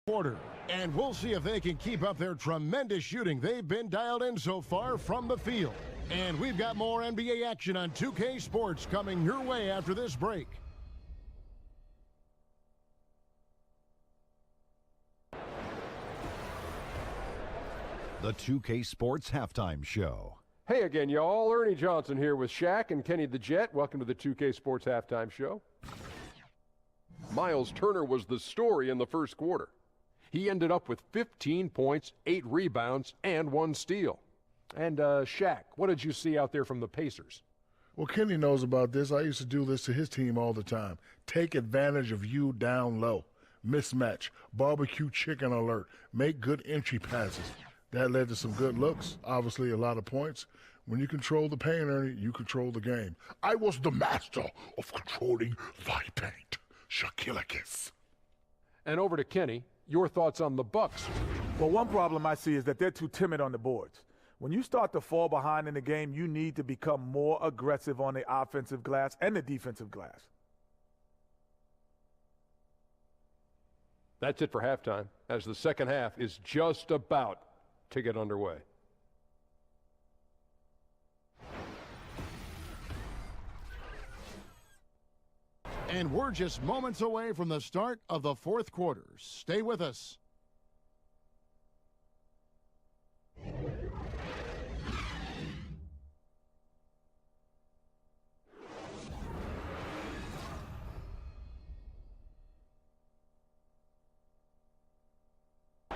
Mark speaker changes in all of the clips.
Speaker 1: quarter, and we'll see if they can keep up their tremendous shooting they've been dialed in so far from the field. And we've got more NBA action on 2K Sports coming your way after this break.
Speaker 2: The 2K Sports Halftime Show.
Speaker 3: Hey again, y'all. Ernie Johnson here with Shaq and Kenny the Jet. Welcome to the 2K Sports Halftime Show. Miles Turner was the story in the first quarter. He ended up with 15 points, 8 rebounds, and 1 steal. And, Shaq, what did you see out there from the Pacers?
Speaker 4: Well, Kenny knows about this. I used to do this to his team all the time. Take advantage of you down low. Mismatch. Barbecue chicken alert. Make good entry passes. That led to some good looks, obviously a lot of points. When you control the paint, Ernie, you control the game. I was the master of controlling thy paint. Shaquille.
Speaker 3: And over to Kenny, your thoughts on the Bucks.
Speaker 5: Well, one problem I see is that they're too timid on the boards. When you start to fall behind in the game, you need to become more aggressive on the offensive glass and the defensive glass.
Speaker 3: That's it for halftime, as the second half is just about to get underway.
Speaker 1: And we're just moments away from the start of the fourth quarter. Stay with us.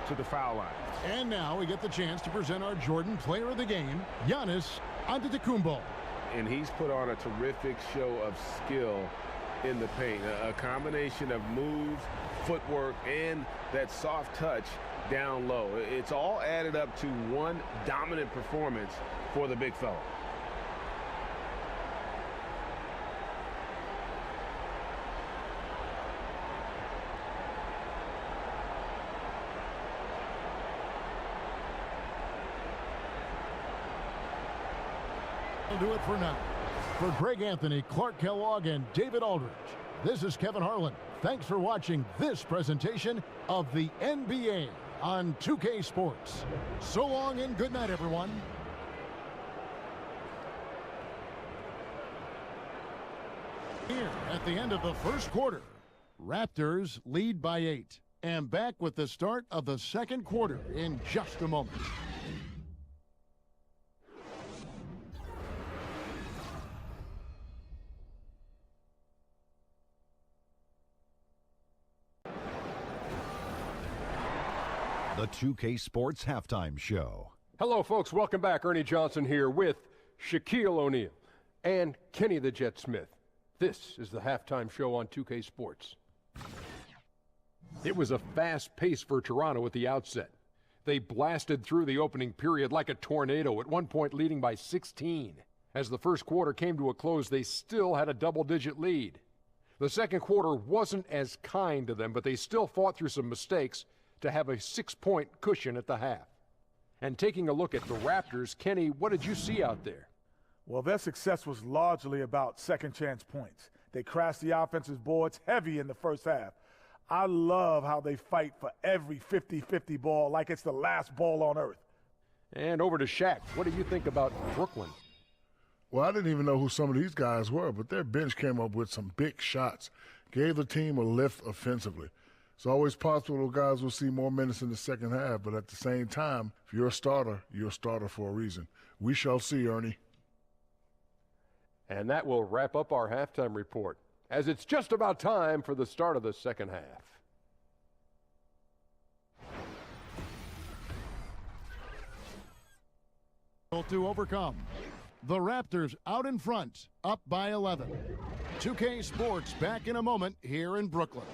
Speaker 6: To the foul line.
Speaker 1: And now we get the chance to present our Jordan Player of the Game, Giannis Antetokounmpo.
Speaker 6: And he's put on a terrific show of skill in the paint. A combination of moves, footwork, and that soft touch down low. It's all added up to one dominant performance for the big fella.
Speaker 1: We'll do it for now. For Greg Anthony, Clark Kellogg, and David Aldridge, this is Kevin Harlan. Thanks for watching this presentation of the NBA on 2K Sports. So long and good night, everyone. Here at the end of the first quarter, Raptors lead by 8. And back with the start of the second quarter in just a moment.
Speaker 2: The 2K Sports Halftime Show.
Speaker 3: Hello, folks. Welcome back. Ernie Johnson here with Shaquille O'Neal and Kenny the Jet Smith. This is the halftime show on 2K Sports. It was a fast pace for Toronto at the outset. They blasted through the opening period like a tornado, at one point leading by 16. As the first quarter came to a close, they still had a double-digit lead. The second quarter wasn't as kind to them, but they still fought through some mistakes to have a 6-point cushion at the half. And taking a look at the Raptors, Kenny, what did you see out there?
Speaker 5: Well, their success was largely about second chance points. They crashed the offensive boards heavy in the first half. I love how they fight for every 50-50 ball like it's the last ball on earth.
Speaker 3: And over to Shaq. What do you think about Brooklyn?
Speaker 4: Well, I didn't even know who some of these guys were, but their bench came up with some big shots, gave the team a lift offensively. It's always possible those guys will see more minutes in the second half, but at the same time, if you're a starter for a reason. We shall see, Ernie.
Speaker 3: And that will wrap up our halftime report, as it's just about time for the start of the second half.
Speaker 1: To overcome. The Raptors out in front, up by 11. 2K Sports back in a moment here in Brooklyn.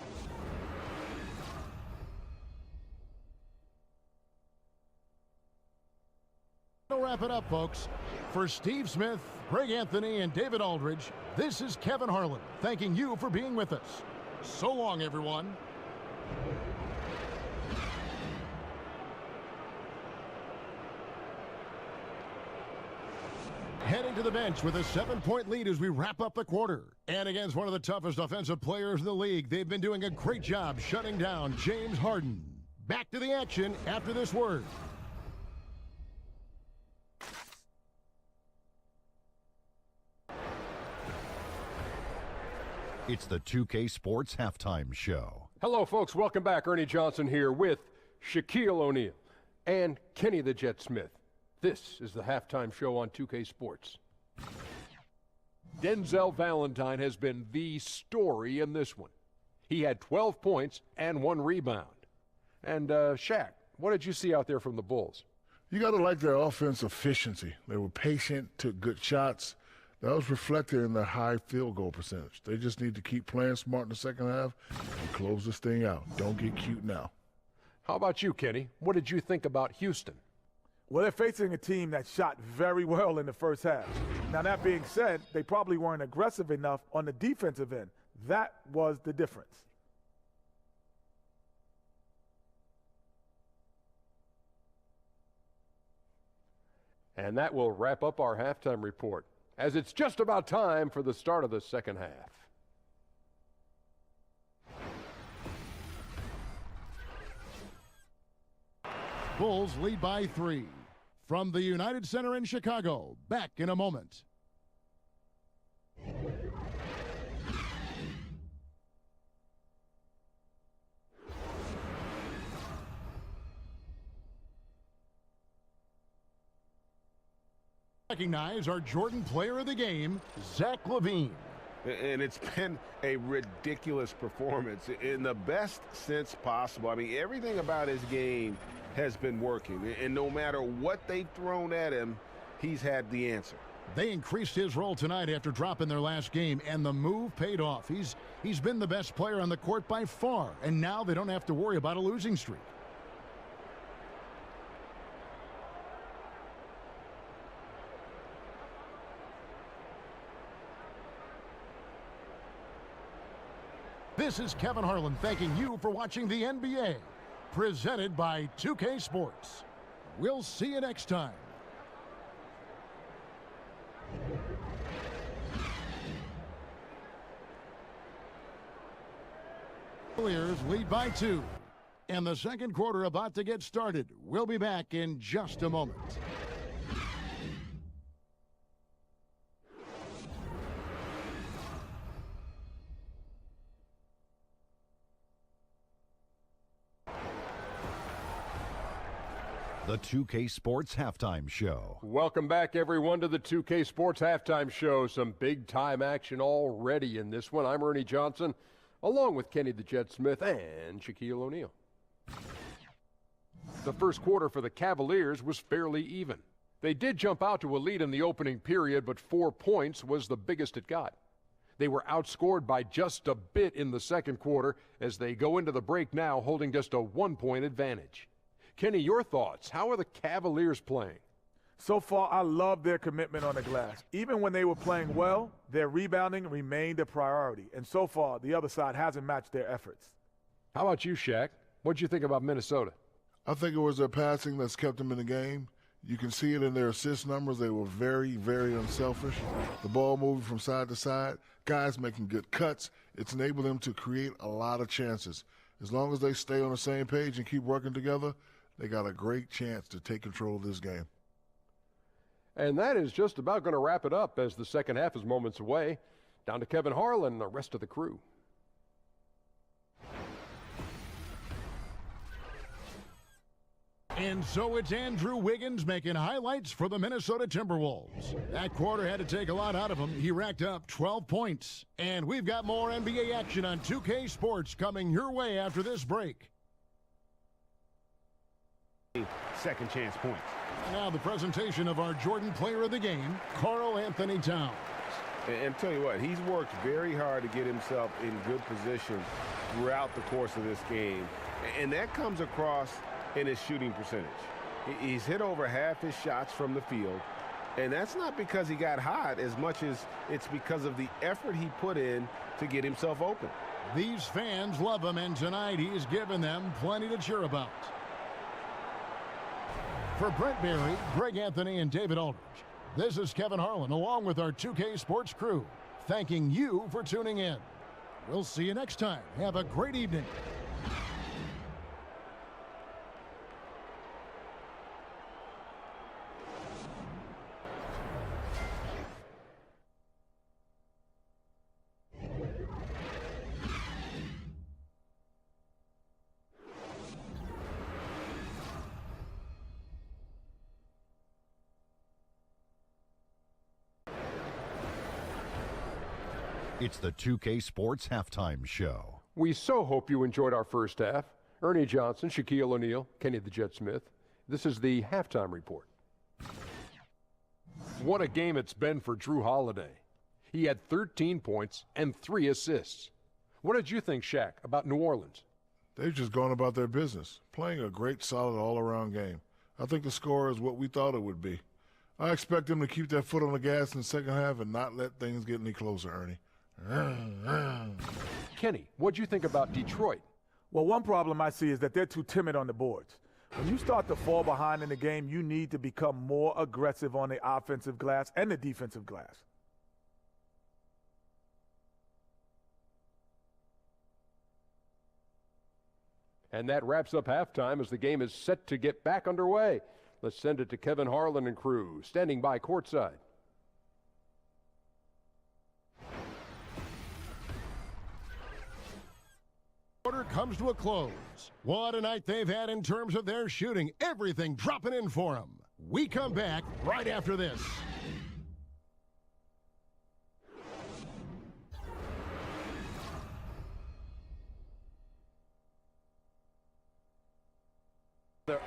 Speaker 1: We'll wrap it up, folks. For Steve Smith, Greg Anthony, and David Aldridge, this is Kevin Harlan, thanking you for being with us. So long, everyone. Heading to the bench with a 7-point lead as we wrap up the quarter. And against one of the toughest offensive players in the league, they've been doing a great job shutting down James Harden. Back to the action after this word.
Speaker 2: It's the 2K Sports Halftime Show.
Speaker 3: Hello, folks. Welcome back. Ernie Johnson here with Shaquille O'Neal and Kenny the Jet Smith. This is the halftime show on 2K Sports. Denzel Valentine has been the story in this one. He had 12 points and 1 rebound. And Shaq, what did you see out there from the Bulls?
Speaker 4: You got to like their offense efficiency. They were patient, took good shots. That was reflected in their high field goal percentage. They just need to keep playing smart in the second half and close this thing out. Don't get cute now.
Speaker 3: How about you, Kenny? What did you think about Houston?
Speaker 5: Well, they're facing a team that shot very well in the first half. Now, that being said, they probably weren't aggressive enough on the defensive end. That was the difference.
Speaker 3: And that will wrap up our halftime report, as it's just about time for the start of the second half.
Speaker 1: Bulls lead by 3. From the United Center in Chicago, back in a moment. Recognize our Jordan Player of the Game, Zach LaVine.
Speaker 6: And it's been a ridiculous performance in the best sense possible. I mean, everything about his game has been working. And no matter what they've thrown at him, he's had the answer.
Speaker 1: They increased his role tonight after dropping their last game, and the move paid off. He's been the best player on the court by far, and now they don't have to worry about a losing streak. This is Kevin Harlan thanking you for watching the NBA, presented by 2K Sports. We'll see you next time. Cavaliers lead by 2. And the second quarter about to get started. We'll be back in just a moment.
Speaker 2: The 2K Sports Halftime Show.
Speaker 3: Welcome back, everyone, to the 2K Sports Halftime Show. Some big-time action already in this one. I'm Ernie Johnson, along with Kenny the Jet Smith and Shaquille O'Neal. The first quarter for the Cavaliers was fairly even. They did jump out to a lead in the opening period, but 4 points was the biggest it got. They were outscored by just a bit in the second quarter as they go into the break now holding just a 1-point advantage. Kenny, your thoughts? How are the Cavaliers playing?
Speaker 5: So far, I love their commitment on the glass. Even when they were playing well, their rebounding remained a priority. And so far, the other side hasn't matched their efforts.
Speaker 3: How about you, Shaq? What'd you think about Minnesota?
Speaker 4: I think it was their passing that's kept them in the game. You can see it in their assist numbers. They were very, very unselfish. The ball moving from side to side, guys making good cuts. It's enabled them to create a lot of chances. As long as they stay on the same page and keep working together, they got a great chance to take control of this game.
Speaker 3: And that is just about going to wrap it up as the second half is moments away. Down to Kevin Harlan and the rest of the crew.
Speaker 1: And so it's Andrew Wiggins making highlights for the Minnesota Timberwolves. That quarter had to take a lot out of him. He racked up 12 points. And we've got more NBA action on 2K Sports coming your way after this break.
Speaker 6: Second chance points.
Speaker 1: Now the presentation of our Jordan Player of the Game, Karl Anthony Towns.
Speaker 6: And tell you what, he's worked very hard to get himself in good position throughout the course of this game. And that comes across in his shooting percentage. He's hit over half his shots from the field. And that's not because he got hot as much as it's because of the effort he put in to get himself open.
Speaker 1: These fans love him, and tonight he's given them plenty to cheer about. For Brent Berry, Greg Anthony, and David Aldridge, this is Kevin Harlan along with our 2K Sports crew, thanking you for tuning in. We'll see you next time. Have a great evening.
Speaker 2: It's the 2K Sports Halftime Show.
Speaker 3: We so hope you enjoyed our first half. Ernie Johnson, Shaquille O'Neal, Kenny the Jet Smith. This is the halftime report. What a game it's been for Drew Holiday. He had 13 points and 3 assists. What did you think, Shaq, about New Orleans?
Speaker 4: They've just gone about their business, playing a great, solid, all-around game. I think the score is what we thought it would be. I expect them to keep their foot on the gas in the second half and not let things get any closer, Ernie.
Speaker 3: Kenny, what'd you think about Detroit?
Speaker 5: Well, one problem I see is that they're too timid on the boards. When you start to fall behind in the game, you need to become more aggressive on the offensive glass and the defensive glass.
Speaker 3: And that wraps up halftime as the game is set to get back underway. Let's send it to Kevin Harlan and crew, standing by courtside.
Speaker 1: Quarter comes to a close. What a night they've had in terms of their shooting. Everything dropping in for them. We come back right after this.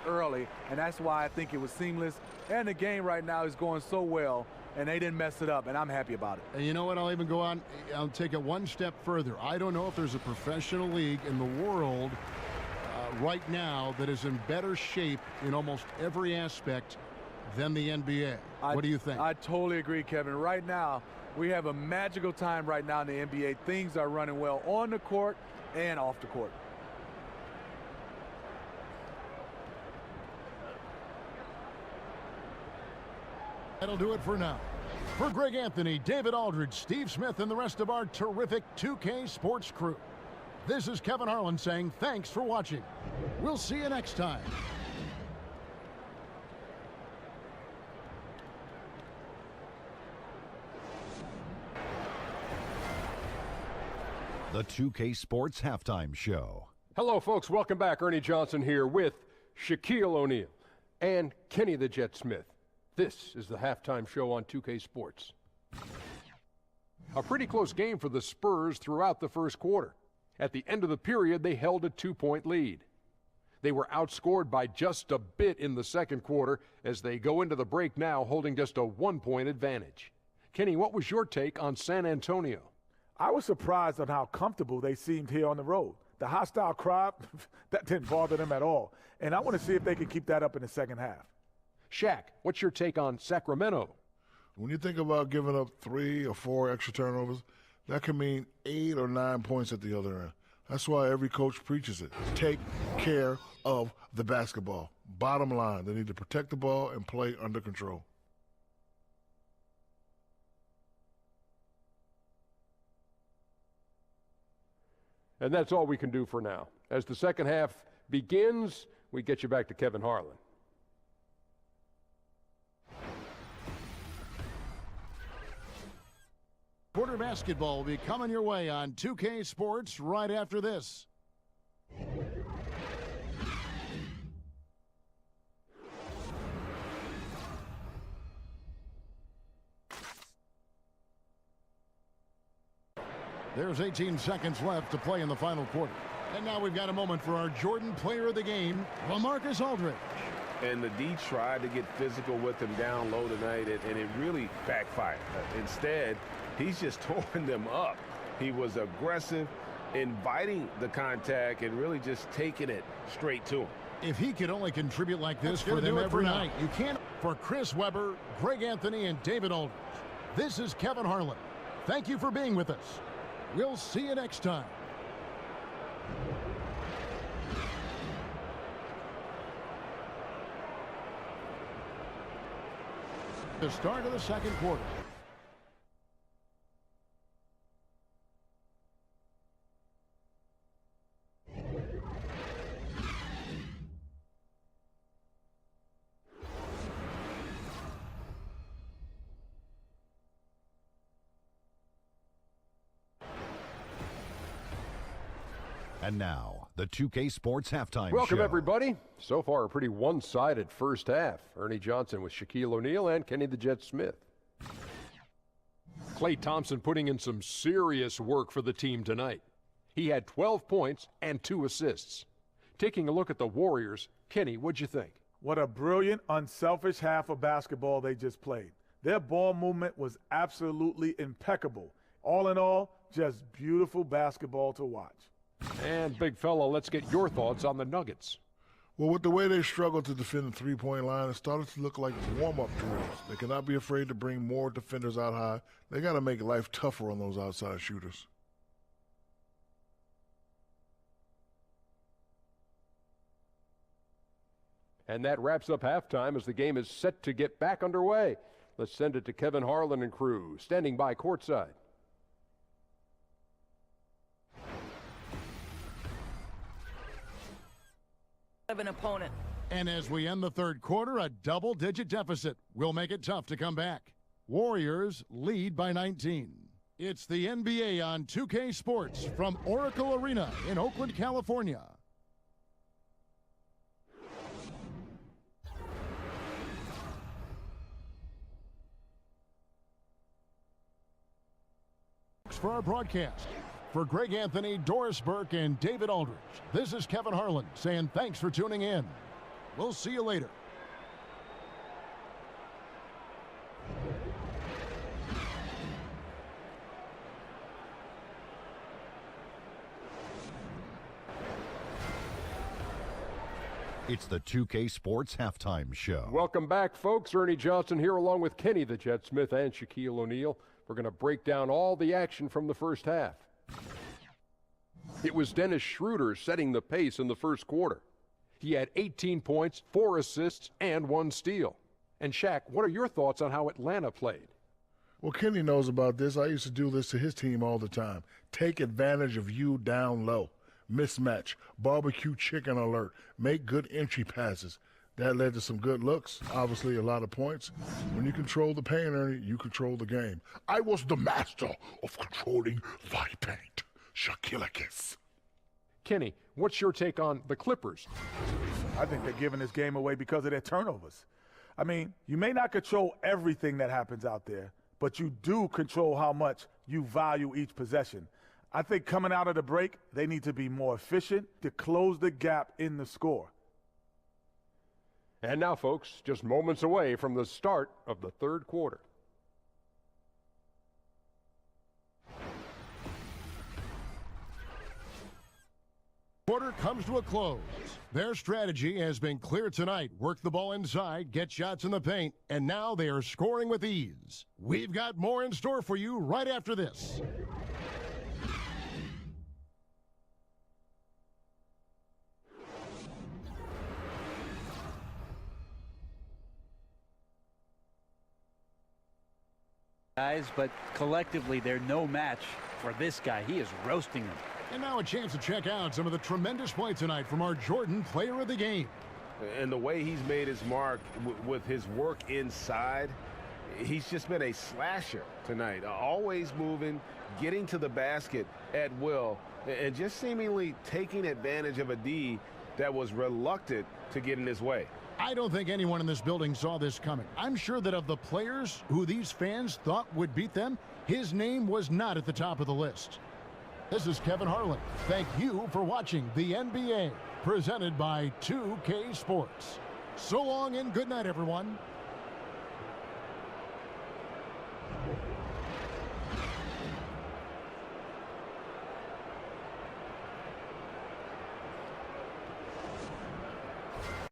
Speaker 7: Early, and that's why I think it was seamless. And the game right now is going so well, and they didn't mess it up, and I'm happy about it.
Speaker 1: And you know what? I'll even go on. I'll take it one step further. I don't know if there's a professional league in the world right now that is in better shape in almost every aspect than the NBA. What do you think?
Speaker 7: I totally agree, Kevin. Right now, we have a magical time right now in the NBA. Things are running well on the court and off the court.
Speaker 1: That'll do it for now. For Greg Anthony, David Aldridge, Steve Smith, and the rest of our terrific 2K Sports crew, this is Kevin Harlan saying thanks for watching. We'll see you next time.
Speaker 2: The 2K Sports Halftime Show.
Speaker 3: Hello, folks. Welcome back. Ernie Johnson here with Shaquille O'Neal and Kenny the Jet Smith. This is the halftime show on 2K Sports. A pretty close game for the Spurs throughout the first quarter. At the end of the period, they held a 2-point lead. They were outscored by just a bit in the second quarter as they go into the break now holding just a 1-point advantage. Kenny, what was your take on San Antonio?
Speaker 5: I was surprised on how comfortable they seemed here on the road. The hostile crowd, that didn't bother them at all. And I want to see if they can keep that up in the second half.
Speaker 3: Shaq, what's your take on Sacramento?
Speaker 4: When you think about giving up 3 or 4 extra turnovers, that can mean 8 or 9 points at the other end. That's why every coach preaches it. Take care of the basketball. Bottom line, they need to protect the ball and play under control.
Speaker 3: And that's all we can do for now. As the second half begins, we get you back to Kevin Harlan.
Speaker 1: Quarter basketball will be coming your way on 2K Sports right after this. There's 18 seconds left to play in the final quarter. And now we've got a moment for our Jordan Player of the Game, LaMarcus Aldridge.
Speaker 6: And the D tried to get physical with him down low tonight, and it really backfired. Instead, he's just tore them up. He was aggressive, inviting the contact, and really just taking it straight to him.
Speaker 1: If he could only contribute like this for them every night, you can't. For Chris Webber, Greg Anthony, and David Aldridge, this is Kevin Harlan. Thank you for being with us. We'll see you next time. The start of the second quarter.
Speaker 2: And now, the 2K Sports Halftime Show.
Speaker 3: Welcome, everybody. So far, a pretty one-sided first half. Ernie Johnson with Shaquille O'Neal and Kenny the Jet Smith. Klay Thompson putting in some serious work for the team tonight. He had 12 points and 2 assists. Taking a look at the Warriors, Kenny, what'd you think?
Speaker 5: What a brilliant, unselfish half of basketball they just played. Their ball movement was absolutely impeccable. All in all, just beautiful basketball to watch.
Speaker 3: And big fella, let's get your thoughts on the Nuggets.
Speaker 4: Well, with the way they struggled to defend the three-point line, it started to look like warm-up drills. They cannot be afraid to bring more defenders out high. They got to make life tougher on those outside shooters.
Speaker 3: And that wraps up halftime as the game is set to get back underway. Let's send it to Kevin Harlan and crew, standing by courtside.
Speaker 8: Of an opponent.
Speaker 1: And as we end the third quarter, a double-digit deficit will make it tough to come back. Warriors lead by 19. It's the NBA on 2K Sports from Oracle Arena in Oakland, California. For our broadcast, for Greg Anthony, Doris Burke, and David Aldridge, this is Kevin Harlan saying thanks for tuning in. We'll see you later.
Speaker 2: It's the 2K Sports Halftime Show.
Speaker 3: Welcome back, folks. Ernie Johnson here along with Kenny the Jet Smith and Shaquille O'Neal. We're going to break down all the action from the first half. It was Dennis Schroeder setting the pace in the first quarter. He had 18 points, 4 assists, and 1 steal. And Shaq, what are your thoughts on how Atlanta played?
Speaker 4: Well, Kenny knows about this. I used to do this to his team all the time. Take advantage of you down low. Mismatch, barbecue chicken alert, make good entry passes. That led to some good looks, obviously a lot of points. When you control the paint, Ernie, you control the game. I was the master of controlling the paint. Shaquille.
Speaker 3: Kenny, what's your take on the Clippers?
Speaker 5: I think they're giving this game away because of their turnovers. I mean, you may not control everything that happens out there, but you do control how much you value each possession. I think coming out of the break, they need to be more efficient to close the gap in the score.
Speaker 3: And now, folks, just moments away from the start of the third quarter.
Speaker 1: Quarter comes to a close. Their strategy has been clear tonight. Work the ball inside, get shots in the paint, and now they are scoring with ease. We've got more in store for you right after this.
Speaker 9: Guys, but collectively they're no match for this guy. He is roasting them.
Speaker 1: And now a chance to check out some of the tremendous play tonight from our Jordan Player of the Game.
Speaker 6: And the way he's made his mark with his work inside, he's just been a slasher tonight. Always moving, getting to the basket at will, and just seemingly taking advantage of a D that was reluctant to get in his way.
Speaker 1: I don't think anyone in this building saw this coming. I'm sure that of the players who these fans thought would beat them, his name was not at the top of the list. This is Kevin Harlan. Thank you for watching the NBA, presented by 2K Sports. So long and good night, everyone.